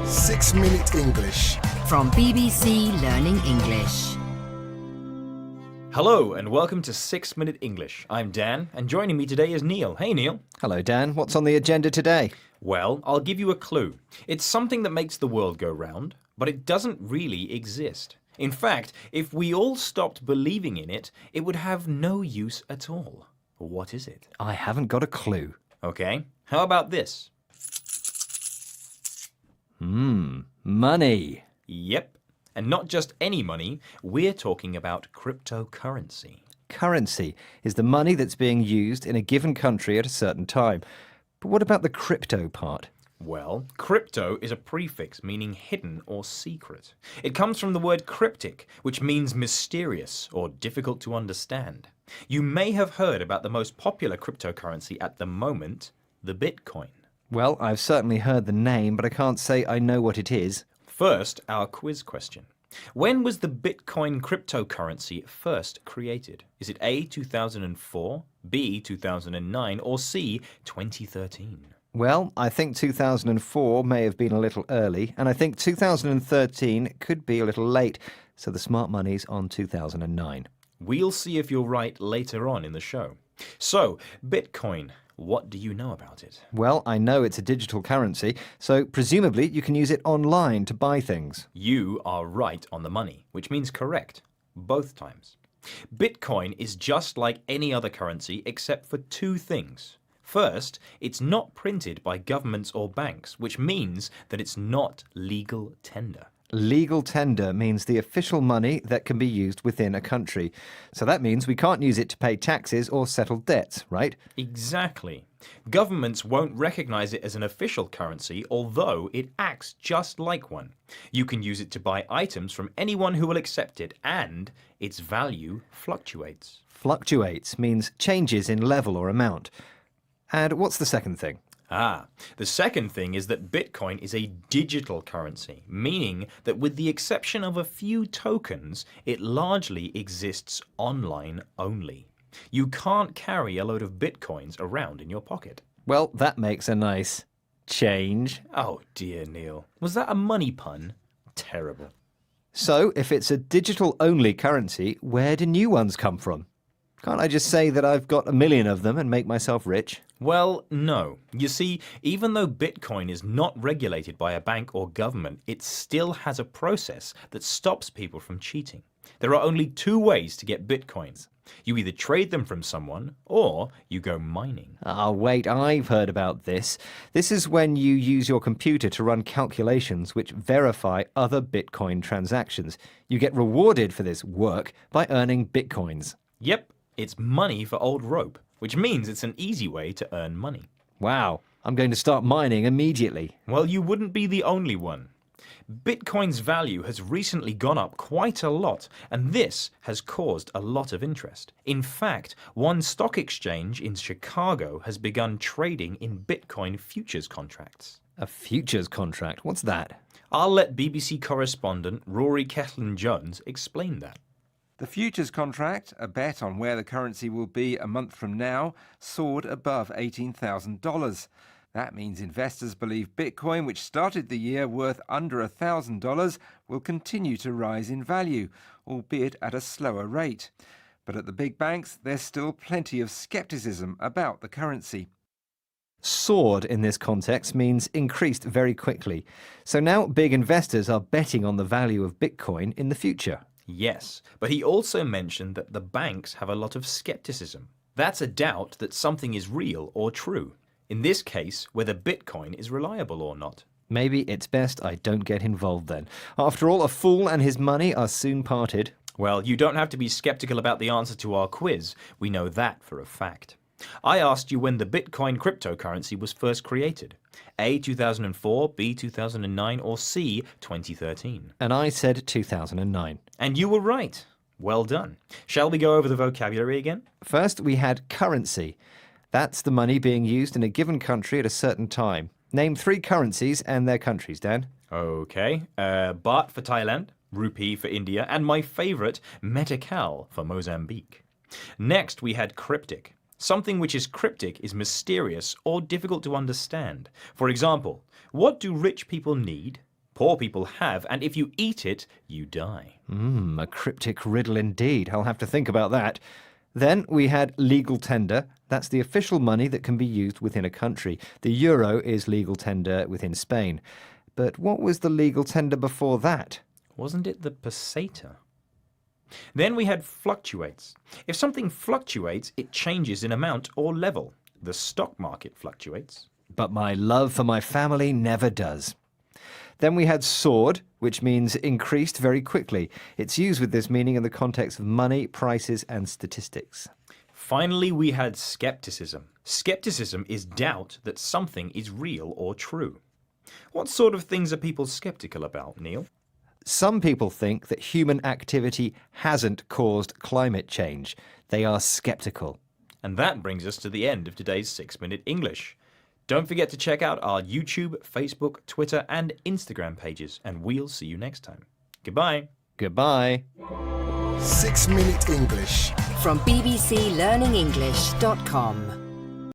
6-Minute English. From BBC Learning English. Hello and welcome to 6-Minute English. I'm Dan and joining me today is Neil. Hey Neil. Hello Dan, what's on the agenda today? Well, I'll give you a clue. It's something that makes the world go round, but it doesn't really exist. In fact, if we all stopped believing in it, it would have no use at all. What is it? I haven't got a clue. Okay, how about this? Money. Yep, and not just any money, we're talking about cryptocurrency. Currency is the money that's being used in a given country at a certain time. But what about the crypto part? Well, crypto is a prefix meaning hidden or secret. It comes from the word cryptic, which means mysterious or difficult to understand. You may have heard about the most popular cryptocurrency at the moment, the Bitcoin. Well, I've certainly heard the name, but I can't say I know what it is. First, our quiz question. When was the Bitcoin cryptocurrency first created? Is it A, 2004, B, 2009, or C, 2013? Well, I think 2004 may have been a little early, and I think 2013 could be a little late, so the smart money's on 2009. We'll see if you're right later on in the show. So, Bitcoin, what do you know about it? Well, I know it's a digital currency, so presumably you can use it online to buy things. You are right on the money, which means correct, both times. Bitcoin is just like any other currency except for two things. First, it's not printed by governments or banks, which means that it's not legal tender. Legal tender means the official money that can be used within a country. So that means we can't use it to pay taxes or settle debts, right? Exactly. Governments won't recognize it as an official currency, although it acts just like one. You can use it to buy items from anyone who will accept it, and its value fluctuates. Fluctuates means changes in level or amount. And what's the second thing? The second thing is that Bitcoin is a digital currency, meaning that with the exception of a few tokens, it largely exists online only. You can't carry a load of Bitcoins around in your pocket. Well, that makes a nice change. Oh dear, Neil. Was that a money pun? Terrible. So, if it's a digital-only currency, where do new ones come from? Can't I just say that I've got 1 million of them and make myself rich? Well, no. You see, even though Bitcoin is not regulated by a bank or government, it still has a process that stops people from cheating. There are only two ways to get Bitcoins. You either trade them from someone or you go mining. Ah, wait, I've heard about this. This is when you use your computer to run calculations which verify other Bitcoin transactions. You get rewarded for this work by earning Bitcoins. Yep, it's money for old rope, which means it's an easy way to earn money. Wow, I'm going to start mining immediately. Well, you wouldn't be the only one. Bitcoin's value has recently gone up quite a lot, and this has caused a lot of interest. In fact, one stock exchange in Chicago has begun trading in Bitcoin futures contracts. A futures contract? What's that? I'll let BBC correspondent Rory Cellan-Jones explain that. The futures contract, a bet on where the currency will be a month from now, soared above $18,000. That means investors believe Bitcoin, which started the year worth under $1,000, will continue to rise in value, albeit at a slower rate. But at the big banks, there's still plenty of skepticism about the currency. Soared in this context means increased very quickly. So now big investors are betting on the value of Bitcoin in the future. Yes, but he also mentioned that the banks have a lot of skepticism. That's a doubt that something is real or true. In this case, whether Bitcoin is reliable or not. Maybe it's best I don't get involved then. After all, a fool and his money are soon parted. Well, you don't have to be skeptical about the answer to our quiz. We know that for a fact. I asked you when the Bitcoin cryptocurrency was first created. A, 2004, B, 2009, or C, 2013. And I said 2009. And you were right. Well done. Shall we go over the vocabulary again? First, we had currency. That's the money being used in a given country at a certain time. Name 3 currencies and their countries, Dan. Okay. Baht for Thailand, Rupee for India, and my favourite, Metical for Mozambique. Next, we had cryptic. Something which is cryptic is mysterious or difficult to understand. For example, what do rich people need? Poor people have, and if you eat it, you die. A cryptic riddle indeed. I'll have to think about that. Then we had legal tender. That's the official money that can be used within a country. The euro is legal tender within Spain. But what was the legal tender before that? Wasn't it the peseta? Then we had fluctuates. If something fluctuates, it changes in amount or level. The stock market fluctuates. But my love for my family never does. Then we had soared, which means increased very quickly. It's used with this meaning in the context of money, prices, and statistics. Finally, we had skepticism. Skepticism is doubt that something is real or true. What sort of things are people skeptical about, Neil? Some people think that human activity hasn't caused climate change. They are skeptical. And that brings us to the end of today's 6-Minute English. Don't forget to check out our YouTube, Facebook, Twitter, and Instagram pages, and we'll see you next time. Goodbye. Goodbye. 6-Minute English. From bbclearningenglish.com.